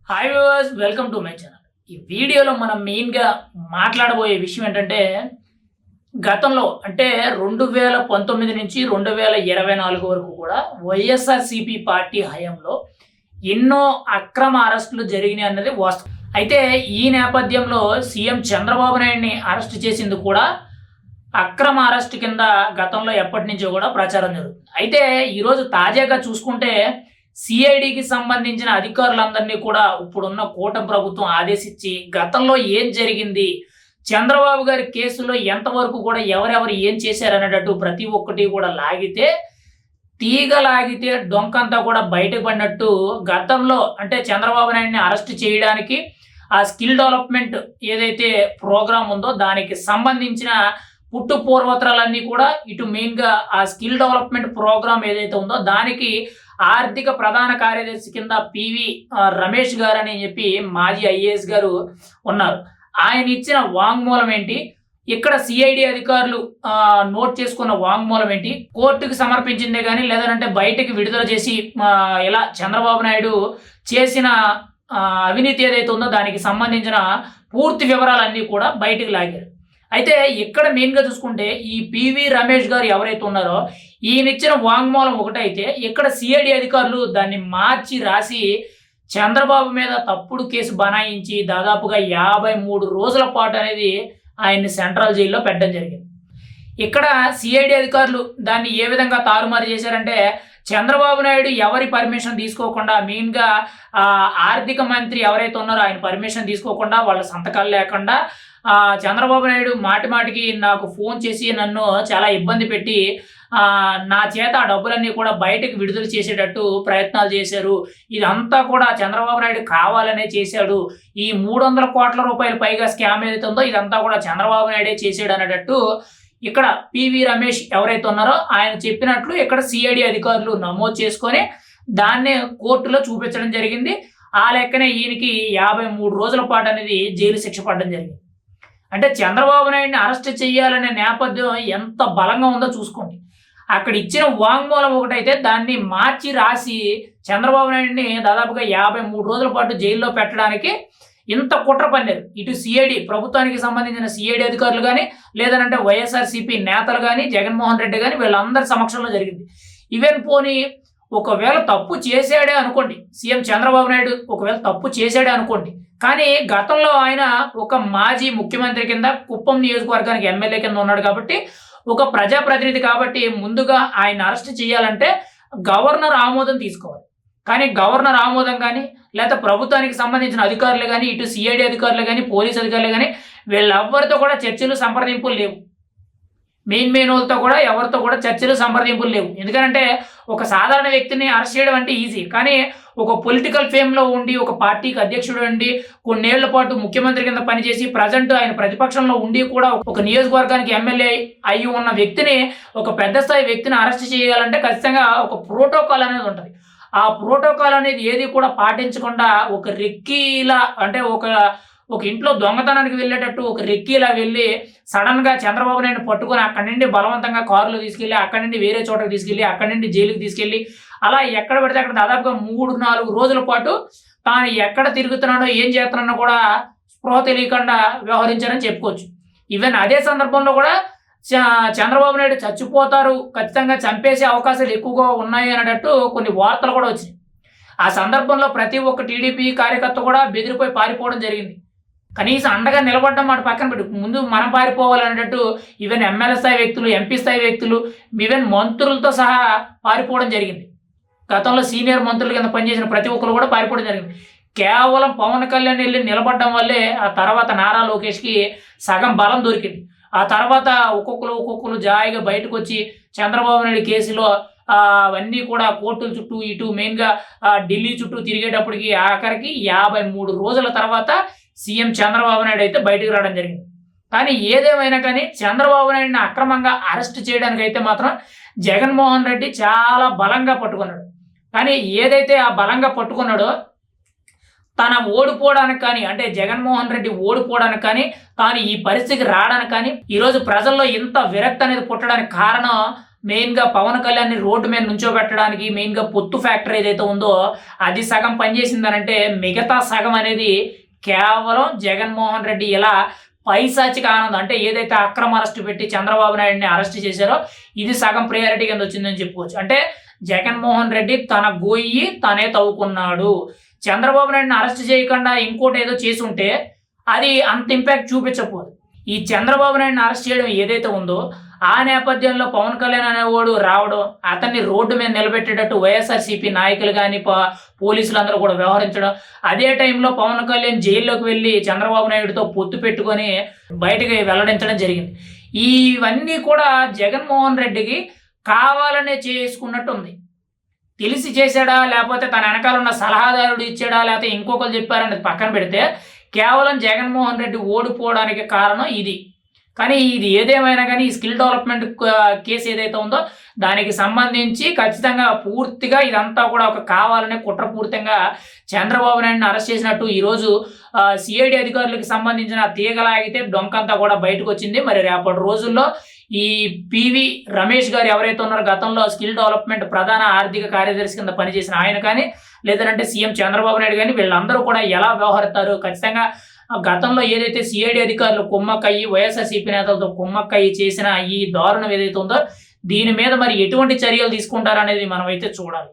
Hi viewers, welcome to my channel. ఈ వీడియోలో మనం మెయిన్గా మాట్లాడబోయే విషయం ఏంటంటే, గతంలో అంటే 2019 నుంచి 2024 వరకు కూడా వైఎస్ఆర్సీపీ పార్టీ హయాంలో ఎన్నో అక్రమ అరెస్టులు జరిగినాయి అన్నది వాస్తవం. అయితే ఈ నేపథ్యంలో సీఎం చంద్రబాబు నాయుడిని అరెస్ట్ చేసింది కూడా అక్రమ అరెస్ట్ కింద గతంలో ఎప్పటి నుంచో కూడా ప్రచారం జరుగుతుంది. అయితే ఈరోజు తాజాగా చూసుకుంటే సిఐడికి సంబంధించిన అధికారులందరినీ కూడా ఇప్పుడున్న కూటమి ప్రభుత్వం ఆదేశించి గతంలో ఏం జరిగింది, చంద్రబాబు గారి కేసులో ఎంతవరకు కూడా ఎవరెవరు ఏం చేశారనేటట్టు ప్రతి ఒక్కటి కూడా లాగితే తీగ లాగితే డొంకంతా కూడా బయటకు పడినట్టు గతంలో అంటే చంద్రబాబు నాయుడిని అరెస్ట్ చేయడానికి ఆ స్కిల్ డెవలప్మెంట్ ఏదైతే ప్రోగ్రామ్ ఉందో దానికి సంబంధించిన పుట్టు పూర్వత్రాలన్నీ కూడా ఇటు మెయిన్గా ఆ స్కిల్ డెవలప్మెంట్ ప్రోగ్రామ్ ఏదైతే ఉందో దానికి ఆర్థిక ప్రధాన కార్యదర్శి కింద పివి రమేష్ గారు అని చెప్పి మాజీ ఐఏఎస్ గారు ఉన్నారు. ఆయన ఇచ్చిన వాంగ్మూలం ఏంటి, ఇక్కడ సిఐడి అధికారులు నోట్ చేసుకున్న వాంగ్మూలం ఏంటి, కోర్టుకు సమర్పించిందే కానీ లేదంటే బయటకు విడుదల చేసి ఇలా చంద్రబాబు నాయుడు చేసిన అవినీతి ఏదైతే ఉందో దానికి సంబంధించిన పూర్తి వివరాలన్నీ కూడా బయటకు లాగారు. అయితే ఇక్కడ మెయిన్గా చూసుకుంటే ఈ పివి రమేష్ గారు ఎవరైతే ఉన్నారో ఈయన ఇచ్చిన వాంగ్మూలం ఒకటైతే ఇక్కడ సిఐడి అధికారులు దాన్ని మార్చి రాసి చంద్రబాబు మీద తప్పుడు కేసు బనాయించి దాదాపుగా 53 రోజుల పాటు అనేది ఆయన్ని సెంట్రల్ జైల్లో పెట్టడం జరిగింది. ఇక్కడ సిఐడి అధికారులు దాన్ని ఏ విధంగా తారుమారు చేశారంటే చంద్రబాబు నాయుడు ఎవరి పర్మిషన్ తీసుకోకుండా మెయిన్గా ఆర్థిక మంత్రి ఎవరైతే ఉన్నారో ఆయన పర్మిషన్ తీసుకోకుండా వాళ్ళ సంతకాలు లేకుండా చంద్రబాబు నాయుడు మాటి మాటికి నాకు ఫోన్ చేసి నన్ను చాలా ఇబ్బంది పెట్టి నా చేత ఆ డబ్బులన్నీ కూడా బయటకు విడుదల చేసేటట్టు ప్రయత్నాలు చేశారు. ఇదంతా కూడా చంద్రబాబు నాయుడు కావాలనే చేశాడు. ఈ 300 కోట్ల రూపాయలు పైగా స్కామ్ ఏదైతే ఉందో ఇదంతా కూడా చంద్రబాబు నాయుడే చేశాడు అనేటట్టు ఇక్కడ పివి రమేష్ ఎవరైతే ఉన్నారో ఆయన చెప్పినట్లు ఇక్కడ సిఐడి అధికారులు నమోదు చేసుకొని దాన్ని కోర్టులో చూపించడం జరిగింది. ఆ లెక్కనే ఈయనకి 53 రోజుల పాటు అనేది జైలు శిక్ష పడడం జరిగింది. అంటే చంద్రబాబు నాయుడిని అరెస్ట్ చేయాలనే నేపథ్యం ఎంత బలంగా ఉందో చూసుకోండి. అక్కడ ఇచ్చిన వాంగ్మూలం ఒకటైతే దాన్ని మార్చి రాసి చంద్రబాబు నాయుడిని దాదాపుగా 53 రోజుల పాటు జైల్లో పెట్టడానికి ఇంత కుట్ర పన్నారు. ఇటు సిఐడి ప్రభుత్వానికి సంబంధించిన సిఐడి అధికారులు కానీ లేదనంటే వైఎస్ఆర్సీపీ నేతలు కానీ జగన్మోహన్ రెడ్డి కానీ వీళ్ళందరి సమక్షంలో జరిగింది. ఈవెన్ పోనీ ఒకవేళ తప్పు చేశాడే అనుకోండి, సీఎం చంద్రబాబు నాయుడు ఒకవేళ తప్పు చేశాడే అనుకోండి, కానీ గతంలో ఆయన ఒక మాజీ ముఖ్యమంత్రి కింద కుప్పం నియోజకవర్గానికి ఎమ్మెల్యే కింద ఉన్నాడు కాబట్టి ఒక ప్రజాప్రతినిధి కాబట్టి ముందుగా ఆయన అరెస్ట్ చేయాలంటే గవర్నర్ ఆమోదం తీసుకోవాలి. కానీ గవర్నర్ ఆమోదం కానీ లేకపోతే ప్రభుత్వానికి సంబంధించిన అధికారులు కానీ ఇటు సిఐడి అధికారులు కానీ పోలీస్ అధికారులు కానీ వీళ్ళెవరితో కూడా చర్చలు సంప్రదింపులు లేవు. మెయిన్ వాళ్ళతో కూడా ఎవరితో కూడా చర్చలు సంప్రదింపులు లేవు. ఎందుకంటే ఒక సాధారణ వ్యక్తిని అరెస్ట్ చేయడం అంటే ఈజీ, కానీ ఒక పొలిటికల్ ఫేమ్లో ఉండి ఒక పార్టీకి అధ్యక్షుడు ఉండి కొన్నేళ్ల పాటు ముఖ్యమంత్రి కింద పనిచేసి ప్రజెంట్ ఆయన ప్రతిపక్షంలో ఉండి కూడా ఒక నియోజకవర్గానికి ఎమ్మెల్యే అయ్యి ఉన్న వ్యక్తిని ఒక పెద్ద స్థాయి వ్యక్తిని అరెస్ట్ చేయాలంటే ఖచ్చితంగా ఒక ప్రోటోకాల్ అనేది ఉంటుంది. ఆ ప్రోటోకాల్ అనేది ఏది కూడా పాటించకుండా ఒక రెక్కీలా అంటే ఒక ఇంట్లో దొంగతనానికి వెళ్ళేటట్టు ఒక రెక్కీలా వెళ్ళి సడన్గా చంద్రబాబు నాయుడు పట్టుకొని అక్కడి నుండి బలవంతంగా కారులో తీసుకెళ్ళి అక్కడి నుండి వేరే చోటకి తీసుకెళ్ళి అక్కడి నుండి జైలుకి తీసుకెళ్ళి అలా ఎక్కడ పడితే అక్కడ దాదాపుగా 3-4 రోజుల పాటు తాను ఎక్కడ తిరుగుతున్నాడో ఏం చేస్తున్నాడో కూడా స్పృహ తెలియకుండా వ్యవహరించారని చెప్పుకోవచ్చు. ఈవెన్ అదే సందర్భంలో కూడా చంద్రబాబు నాయుడు చచ్చిపోతారు, ఖచ్చితంగా చంపేసే అవకాశాలు ఎక్కువగా ఉన్నాయి అనేటట్టు కొన్ని వార్తలు కూడా వచ్చినాయి. ఆ సందర్భంలో ప్రతి ఒక్క టీడీపీ కార్యకర్త కూడా బెదిరిపోయి పారిపోవడం జరిగింది. కనీసం అండగా నిలబడడం మాట పక్కన పెట్టి ముందు మనం పారిపోవాలనేటట్టు ఈవెన్ ఎమ్మెల్యే స్థాయి వ్యక్తులు, ఎంపీ స్థాయి వ్యక్తులు, ఈవెన్ మంత్రులతో సహా పారిపోవడం జరిగింది. గతంలో సీనియర్ మంత్రుల కింద పనిచేసిన ప్రతి ఒక్కరు కూడా పారిపోవడం జరిగింది. కేవలం పవన్ కళ్యాణ్ వెళ్ళి నిలబడడం వల్లే ఆ తర్వాత నారా లోకేష్కి సగం బలం దొరికింది. ఆ తర్వాత ఒక్కొక్కరు జాయిగా బయటకు వచ్చి చంద్రబాబు నాయుడు కేసులో అవన్నీ కూడా కోర్టుల చుట్టూ ఇటు మెయిన్గా ఢిల్లీ చుట్టూ తిరిగేటప్పటికి ఆఖరికి 53 రోజుల తర్వాత సీఎం చంద్రబాబు నాయుడు అయితే బయటకు రావడం జరిగింది. కానీ ఏదేమైనా కానీ చంద్రబాబు నాయుడిని అక్రమంగా అరెస్ట్ చేయడానికి అయితే మాత్రం జగన్మోహన్ రెడ్డి చాలా బలంగా పట్టుకున్నాడు. కానీ ఏదైతే ఆ బలంగా పట్టుకున్నాడో తన ఓడిపోవడానికి కానీ అంటే జగన్మోహన్ రెడ్డి ఓడిపోవడానికి కానీ తాను ఈ పరిస్థితికి రావడానికి కానీ ఈరోజు ప్రజల్లో ఇంత విరక్తి అనేది పుట్టడానికి కారణం మెయిన్గా పవన్ కళ్యాణ్ని రోడ్డు మీద నుంచోబెట్టడానికి మెయిన్గా పొత్తు ఫ్యాక్టర్ ఏదైతే ఉందో అది సగం పనిచేసిందనంటే మిగతా సగం అనేది కేవలం జగన్మోహన్ రెడ్డి ఇలా పైశాచిక ఆనందం అంటే ఏదైతే అక్రమ అరెస్ట్ పెట్టి చంద్రబాబు నాయుడిని అరెస్ట్ చేశారో ఇది సగం ప్రయారిటీ కింద వచ్చిందని చెప్పుకోవచ్చు. అంటే జగన్మోహన్ రెడ్డి తన గొయ్యి తనే తవ్వుకున్నాడు. చంద్రబాబు నాయుడిని అరెస్ట్ చేయకుండా ఇంకోటి ఏదో చేసి ఉంటే అది అంత ఇంపాక్ట్ చూపించకపోదు. ఈ చంద్రబాబు నాయుడిని అరెస్ట్ చేయడం ఏదైతే ఉందో ఆ నేపథ్యంలో పవన్ కళ్యాణ్ అనేవాడు రావడం, అతన్ని రోడ్డు మీద నిలబెట్టేటట్టు వైఎస్ఆర్సీపీ నాయకులు కానీ పోలీసులందరూ కూడా వ్యవహరించడం, అదే టైంలో పవన్ కళ్యాణ్ జైల్లోకి వెళ్ళి చంద్రబాబు నాయుడుతో పొత్తు పెట్టుకొని బయటకు వెల్లడించడం జరిగింది. ఇవన్నీ కూడా జగన్మోహన్ రెడ్డికి కావాలనే చేసుకున్నట్టు ఉంది. తెలిసి చేశాడా లేకపోతే తన వెనకాల ఉన్న సలహాదారుడు ఇచ్చాడా లేకపోతే ఇంకొకరు చెప్పారనేది పక్కన పెడితే కేవలం జగన్మోహన్ రెడ్డి ఓడిపోవడానికి కారణం ఇది. కానీ ఇది ఏదేమైనా కానీ ఈ స్కిల్ డెవలప్మెంట్ కేసు ఏదైతే ఉందో దానికి సంబంధించి ఖచ్చితంగా పూర్తిగా ఇదంతా కూడా ఒక కావాలనే కుట్రపూరితంగా చంద్రబాబు నాయుడిని అరెస్ట్ చేసినట్టు ఈరోజు సిఐడి అధికారులకు సంబంధించిన తీగలాగితే డొంకంతా కూడా బయటకు వచ్చింది. మరి రేపటి రోజుల్లో ఈ పివి రమేష్ గారు ఎవరైతే ఉన్నారో గతంలో స్కిల్ డెవలప్మెంట్ ప్రధాన ఆర్థిక కార్యదర్శి కింద పనిచేసిన ఆయన కానీ లేదంటే సీఎం చంద్రబాబు నాయుడు కానీ వీళ్ళందరూ కూడా ఎలా వ్యవహరిస్తారు, ఖచ్చితంగా గతంలో ఏదైతే సిఐడి అధికారులు కుమ్మక్కయ్యి వైఎస్ఆర్సీపీ నేతలతో కుమ్మక్కయ్యి చేసిన ఈ దారుణం ఏదైతే ఉందో దీని మీద మరి ఎటువంటి చర్యలు తీసుకుంటారనేది మనం అయితే చూడాలి.